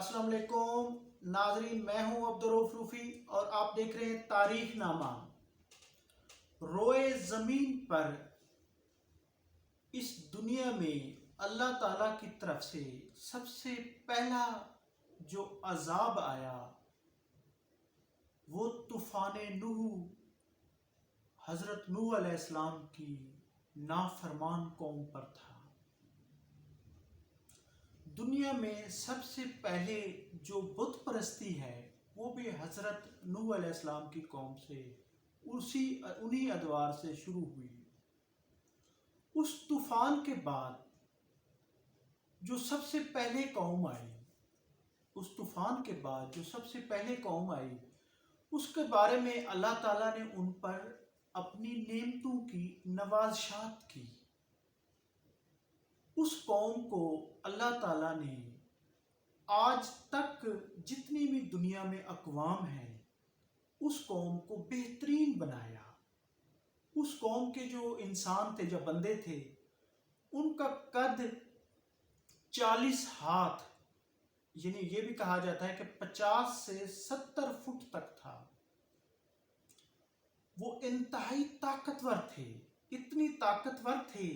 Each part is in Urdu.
السلام علیکم ناظرین، میں ہوں عبدالرؤف روفی اور آپ دیکھ رہے ہیں تاریخ نامہ۔ روئے زمین پر اس دنیا میں اللہ تعالیٰ کی طرف سے سب سے پہلا جو عذاب آیا وہ طوفان نوح، حضرت نوح علیہ السلام کی نافرمان قوم پر تھا۔ دنیا میں سب سے پہلے جو بت پرستی ہے وہ بھی حضرت نوح علیہ السلام کی قوم سے انہی ادوار سے شروع ہوئی۔ اس طوفان کے بعد جو سب سے پہلے قوم آئی، اس طوفان کے بعد جو سب سے پہلے قوم آئی، اس کے بارے میں اللہ تعالیٰ نے ان پر اپنی نعمتوں کی نوازشات کی۔ اس قوم کو اللہ تعالیٰ نے آج تک جتنی بھی دنیا میں اقوام ہیں اس قوم کو بہترین بنایا۔ اس قوم کے جو انسان تھے، جو بندے تھے، ان کا قد 40 ہاتھ، یعنی یہ بھی کہا جاتا ہے کہ 50 سے 70 فٹ تک تھا۔ وہ انتہائی طاقتور تھے، اتنی طاقتور تھے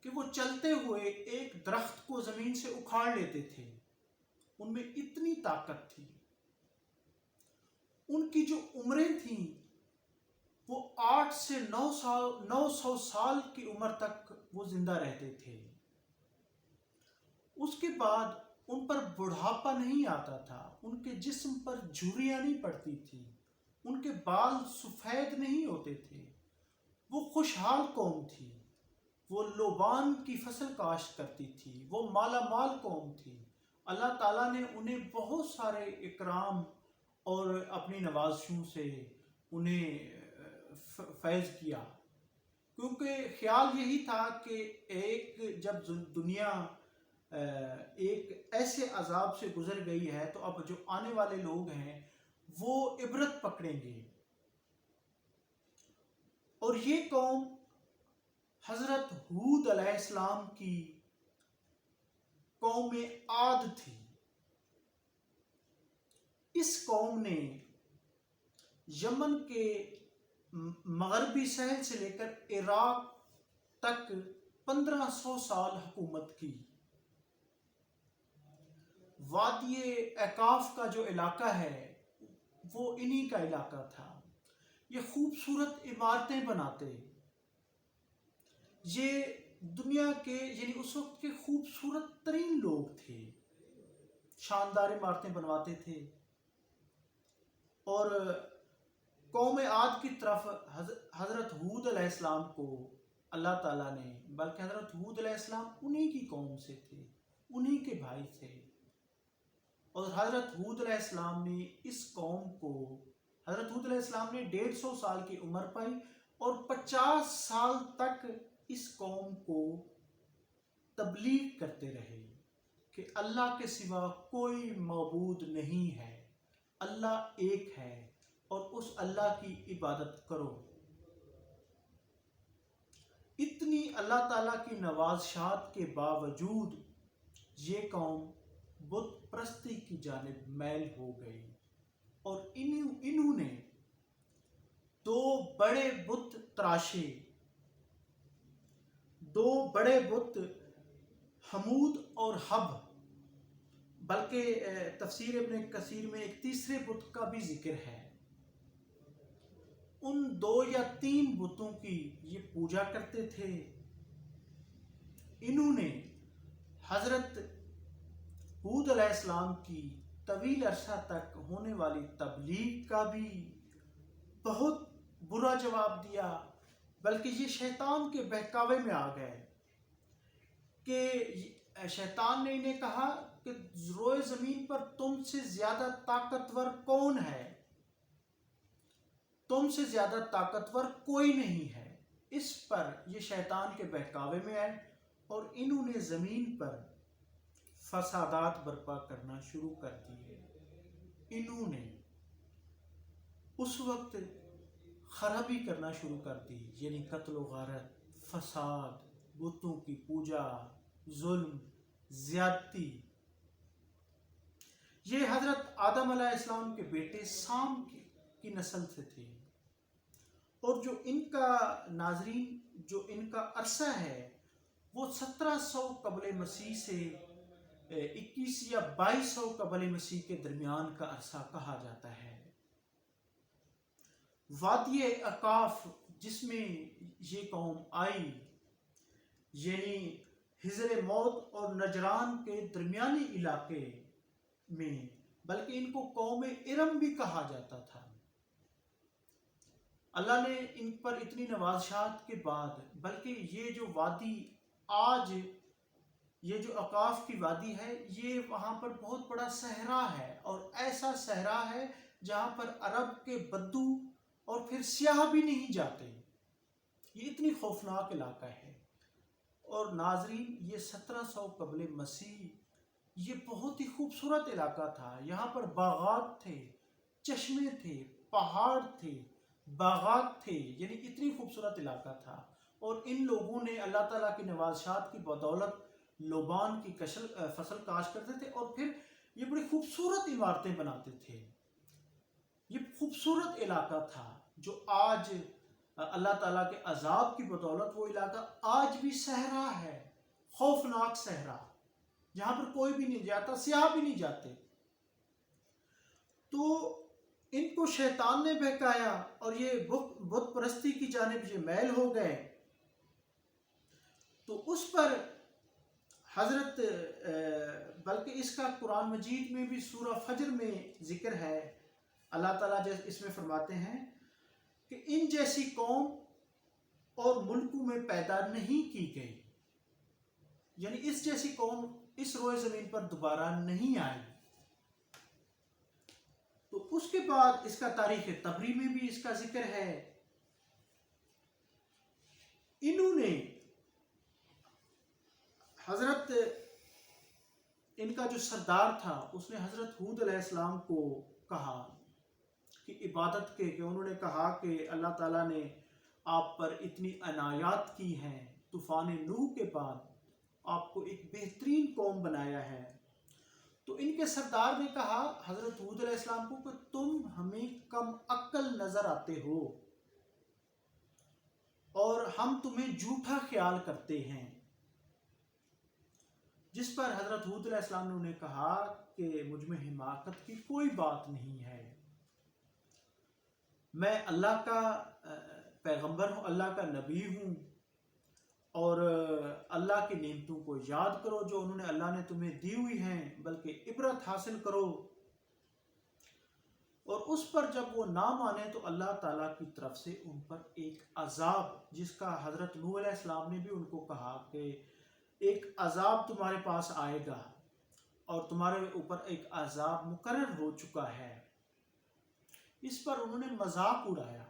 کہ وہ چلتے ہوئے ایک درخت کو زمین سے اکھاڑ لیتے تھے۔ ان میں اتنی طاقت تھی۔ ان کی جو عمریں تھیں وہ 8 سے 900 سال کی عمر تک وہ زندہ رہتے تھے۔ اس کے بعد ان پر بڑھاپا نہیں آتا تھا، ان کے جسم پر جھریاں نہیں پڑتی تھی، ان کے بال سفید نہیں ہوتے تھے۔ وہ خوشحال قوم تھی، وہ لوبان کی فصل کاشت کرتی تھی، وہ مالا مال قوم تھی۔ اللہ تعالیٰ نے انہیں بہت سارے اکرام اور اپنی نوازشوں سے انہیں فیض کیا، کیونکہ خیال یہی تھا کہ جب دنیا ایک ایسے عذاب سے گزر گئی ہے تو اب جو آنے والے لوگ ہیں وہ عبرت پکڑیں گے۔ اور یہ قوم حضرت ہود علیہ السلام کی قوم عاد تھی۔ اس قوم نے یمن کے مغربی ساحل سے لے کر عراق تک 1500 سال حکومت کی۔ وادی اعقاف کا جو علاقہ ہے وہ انہی کا علاقہ تھا۔ یہ خوبصورت عمارتیں بناتے، یہ دنیا کے یعنی اس وقت کے خوبصورت ترین لوگ تھے، شاندار عمارتیں بنواتے تھے۔ اور قوم عاد کی طرف حضرت ہود علیہ السلام کو اللہ تعالیٰ نے، بلکہ حضرت ہود علیہ السلام انہی کی قوم سے تھے، انہی کے بھائی تھے، اور حضرت ہود علیہ السلام نے اس قوم کو، حضرت ہود علیہ السلام نے 150 سال کی عمر پائی اور 50 سال تک اس قوم کو تبلیغ کرتے رہے کہ اللہ کے سوا کوئی معبود نہیں ہے، اللہ ایک ہے اور اس اللہ کی عبادت کرو۔ اتنی اللہ تعالیٰ کی نوازشات کے باوجود یہ قوم بت پرستی کی جانب میل ہو گئی، اور انہوں نے 2 بڑے بت تراشے، 2 بڑے بت حمود اور حب، بلکہ تفسیر ابن کثیر میں ایک تیسرے بت کا بھی ذکر ہے۔ ان 2 یا 3 بتوں کی یہ پوجا کرتے تھے۔ انہوں نے حضرت ہود علیہ السلام کی طویل عرصہ تک ہونے والی تبلیغ کا بھی بہت برا جواب دیا، بلکہ یہ شیطان کے بہکاوے میں آ گئے کہ شیطان نے انہیں کہا کہ روئے زمین پر تم سے زیادہ طاقتور کون ہے؟ تم سے زیادہ طاقتور کوئی نہیں ہے۔ اس پر یہ شیطان کے بہکاوے میں آئے اور انہوں نے زمین پر فسادات برپا کرنا شروع کر دیے۔ انہوں نے اس وقت خرابی کرنا شروع کر دی، یعنی قتل و غارت، فساد، بتوں کی پوجا، ظلم، زیادتی۔ یہ حضرت آدم علیہ السلام کے بیٹے سام کی نسل سے تھے، اور جو ان کا ناظرین جو ان کا عرصہ ہے وہ 1700 قبل مسیح سے 21 یا 2200 قبل مسیح کے درمیان کا عرصہ کہا جاتا ہے۔ وادی اقاف جس میں یہ قوم آئی، یعنی حجر موت اور نجران کے درمیانی علاقے میں، بلکہ ان کو قوم ارم بھی کہا جاتا تھا۔ اللہ نے ان پر اتنی نوازشات کے بعد، بلکہ یہ جو وادی آج یہ جو اقاف کی وادی ہے، یہ وہاں پر بہت بڑا صحرا ہے، اور ایسا صحرا ہے جہاں پر عرب کے بدو اور پھر سیاح بھی نہیں جاتے۔ یہ اتنی خوفناک علاقہ ہے۔ اور ناظرین، یہ 1700 قبل مسیح یہ بہت ہی خوبصورت علاقہ تھا۔ یہاں پر باغات تھے، چشمے تھے، پہاڑ تھے، باغات تھے، یعنی اتنی خوبصورت علاقہ تھا۔ اور ان لوگوں نے اللہ تعالیٰ کی نوازشات کی بدولت لوبان کی فصل کاشت کرتے تھے، اور پھر یہ بڑی خوبصورت عمارتیں بناتے تھے۔ یہ خوبصورت علاقہ تھا جو آج اللہ تعالیٰ کے عذاب کی بدولت وہ علاقہ آج بھی صحرا ہے، خوفناک صحرا، جہاں پر کوئی بھی نہیں جاتا، سیاح بھی نہیں جاتے۔ تو ان کو شیطان نے بہکایا اور یہ بت پرستی کی جانب یہ میل ہو گئے۔ تو اس پر حضرت بلکہ اس کا قرآن مجید میں بھی سورہ فجر میں ذکر ہے۔ اللہ تعالیٰ اس میں فرماتے ہیں کہ ان جیسی قوم اور ملکوں میں پیدا نہیں کی گئی، یعنی اس جیسی قوم اس روئے زمین پر دوبارہ نہیں آئی۔ تو اس کے بعد اس کا تاریخ طبری میں بھی اس کا ذکر ہے۔ انہوں نے حضرت ان کا جو سردار تھا اس نے حضرت ہود علیہ السلام کو کہا کہ عبادت کے، کہ انہوں نے کہا کہ اللہ تعالیٰ نے آپ پر اتنی عنایات کی ہیں، طوفان نوح کے بعد آپ کو ایک بہترین قوم بنایا ہے۔ تو ان کے سردار نے کہا حضرت ہود علیہ السلام کو کہ تم ہمیں کم عقل نظر آتے ہو اور ہم تمہیں جھوٹا خیال کرتے ہیں۔ جس پر حضرت ہود علیہ السلام نے انہیں کہا کہ مجھ میں حماقت کی کوئی بات نہیں ہے، میں اللہ کا پیغمبر ہوں، اللہ کا نبی ہوں، اور اللہ کی نعمتوں کو یاد کرو جو انہوں نے اللہ نے تمہیں دی ہوئی ہیں، بلکہ عبرت حاصل کرو۔ اور اس پر جب وہ نہ مانے تو اللہ تعالیٰ کی طرف سے ان پر ایک عذاب، جس کا حضرت نوح علیہ السلام نے بھی ان کو کہا کہ ایک عذاب تمہارے پاس آئے گا، اور تمہارے اوپر ایک عذاب مقرر ہو چکا ہے۔ اس پر انہوں نے مذاق اڑایا،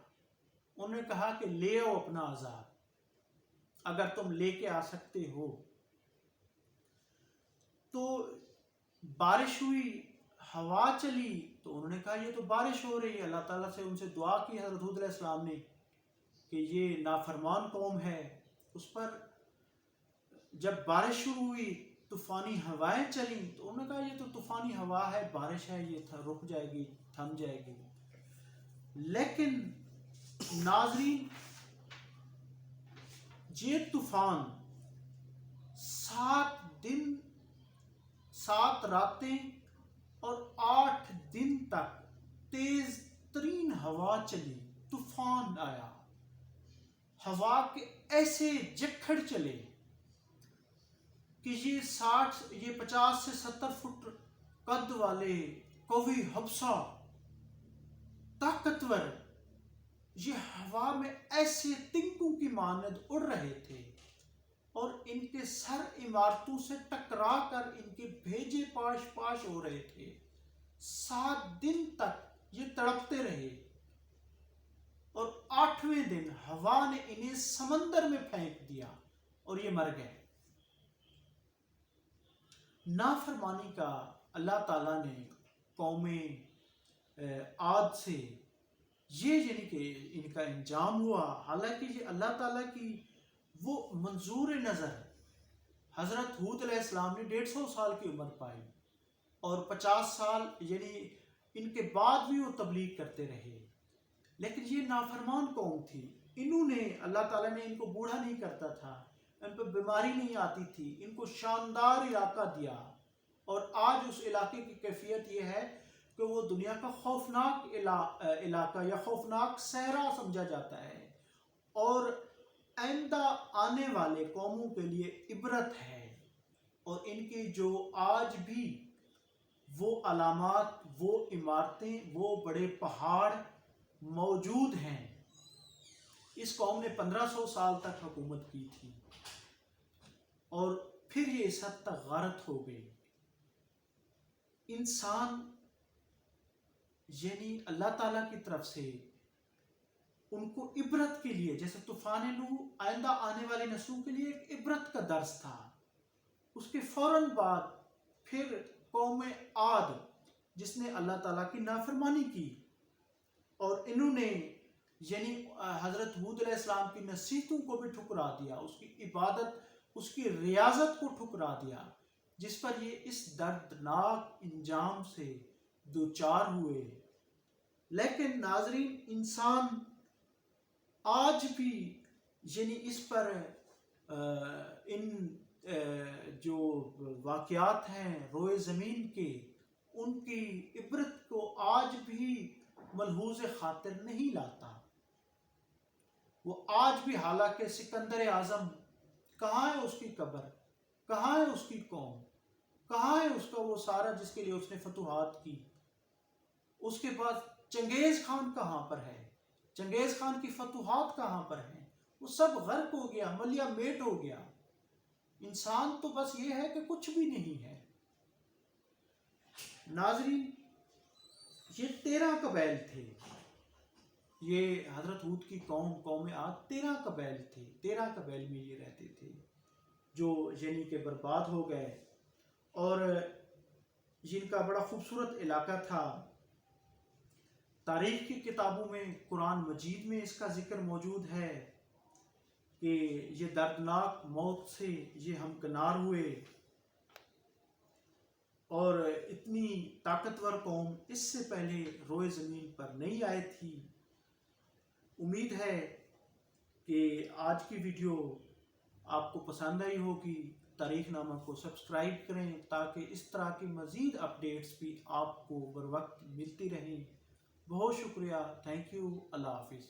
انہوں نے کہا کہ لے آؤ اپنا عذاب اگر تم لے کے آ سکتے ہو۔ تو بارش ہوئی، ہوا چلی، تو انہوں نے کہا یہ تو بارش ہو رہی ہے۔ اللہ تعالیٰ سے ان سے دعا کی حضرت ہود علیہ السلام نے کہ یہ نافرمان قوم ہے۔ اس پر جب بارش شروع ہوئی، طوفانی ہوائیں چلیں، تو انہوں نے کہا یہ تو طوفانی ہوا ہے، بارش ہے، یہ رک جائے گی، تھم جائے گی۔ لیکن ناظرین، یہ طوفان 7 دن 7 راتیں اور 8 دن تک تیز ترین ہوا چلی، طوفان آیا، ہوا کے ایسے جکھڑ چلے کہ یہ 50 سے 70 فٹ قد والے قوی حبسہ طاقتور یہ ہوا میں ایسے تنکوں کی مانند اڑ رہے تھے، اور ان کے سر عمارتوں سے ٹکرا کر ان کے بھیجے پاش ہو رہے تھے۔ 7 دن تک یہ تڑپتے رہے، اور 8ویں دن ہوا نے انہیں سمندر میں پھینک دیا اور یہ مر گئے۔ نافرمانی کا اللہ تعالیٰ نے قوم عاد سے یہ یعنی کہ ان کا انجام ہوا، حالانکہ یہ اللہ تعالیٰ کی وہ منظور نظر۔ حضرت ہود علیہ السلام نے 150 سال کی عمر پائی، اور 50 سال یعنی ان کے بعد بھی وہ تبلیغ کرتے رہے، لیکن یہ نافرمان قوم تھی۔ انہوں نے اللہ تعالیٰ نے ان کو بوڑھا نہیں کرتا تھا، ان پہ بیماری نہیں آتی تھی، ان کو شاندار علاقہ دیا، اور آج اس علاقے کی کیفیت یہ ہے کہ وہ دنیا کا خوفناک علاقہ یا خوفناک صحرا سمجھا جاتا ہے، اور آئندہ آنے والے قوموں کے لیے عبرت ہے۔ اور ان کی جو آج بھی وہ علامات، وہ عمارتیں، وہ بڑے پہاڑ موجود ہیں۔ اس قوم نے 1500 سال تک حکومت کی تھی، اور پھر یہ اس حد تک غارت ہو گئی۔ انسان یعنی اللہ تعالیٰ کی طرف سے ان کو عبرت کے لیے، جیسے طوفان نوح آئندہ آنے والی نسلوں کے لیے ایک عبرت کا درس تھا، اس کے فوراً بعد پھر قوم عاد جس نے اللہ تعالیٰ کی نافرمانی کی، اور انہوں نے یعنی حضرت ہود علیہ السلام کی نصیحتوں کو بھی ٹھکرا دیا، اس کی عبادت، اس کی ریاضت کو ٹھکرا دیا، جس پر یہ اس دردناک انجام سے دوچار ہوئے۔ لیکن ناظرین، انسان آج بھی یعنی اس پر ان جو واقعات ہیں روئے زمین کے، ان کی عبرت کو آج بھی ملحوظ خاطر نہیں لاتا۔ وہ آج بھی، حالانکہ سکندر اعظم کہاں ہے اس کی قبر، کہاں ہے اس کی قوم، کہاں ہے اس کا وہ سارا جس کے لیے اس نے فتوحات کی، اس کے بعد چنگیز خان کہاں پر ہے، چنگیز خان کی فتوحات کہاں پر ہیں، وہ سب غرق ہو گیا، ملیہ میٹ ہو گیا۔ انسان تو بس یہ ہے کہ کچھ بھی نہیں ہے۔ ناظرین، یہ 13 قبائل تھے، یہ حضرت ہود کی قوم عاد 13 قبائل تھے، 13 قبائل میں یہ رہتے تھے، جو یعنی کہ برباد ہو گئے، اور جن کا بڑا خوبصورت علاقہ تھا۔ تاریخ کی کتابوں میں، قرآن مجید میں اس کا ذکر موجود ہے کہ یہ دردناک موت سے یہ ہمکنار ہوئے، اور اتنی طاقتور قوم اس سے پہلے روئے زمین پر نہیں آئی تھی۔ امید ہے کہ آج کی ویڈیو آپ کو پسند آئی ہوگی۔ تاریخ نامہ کو سبسکرائب کریں تاکہ اس طرح کی مزید اپڈیٹس بھی آپ کو بر وقت ملتی رہیں۔ بہت شکریہ، تھینک یو، اللہ حافظ۔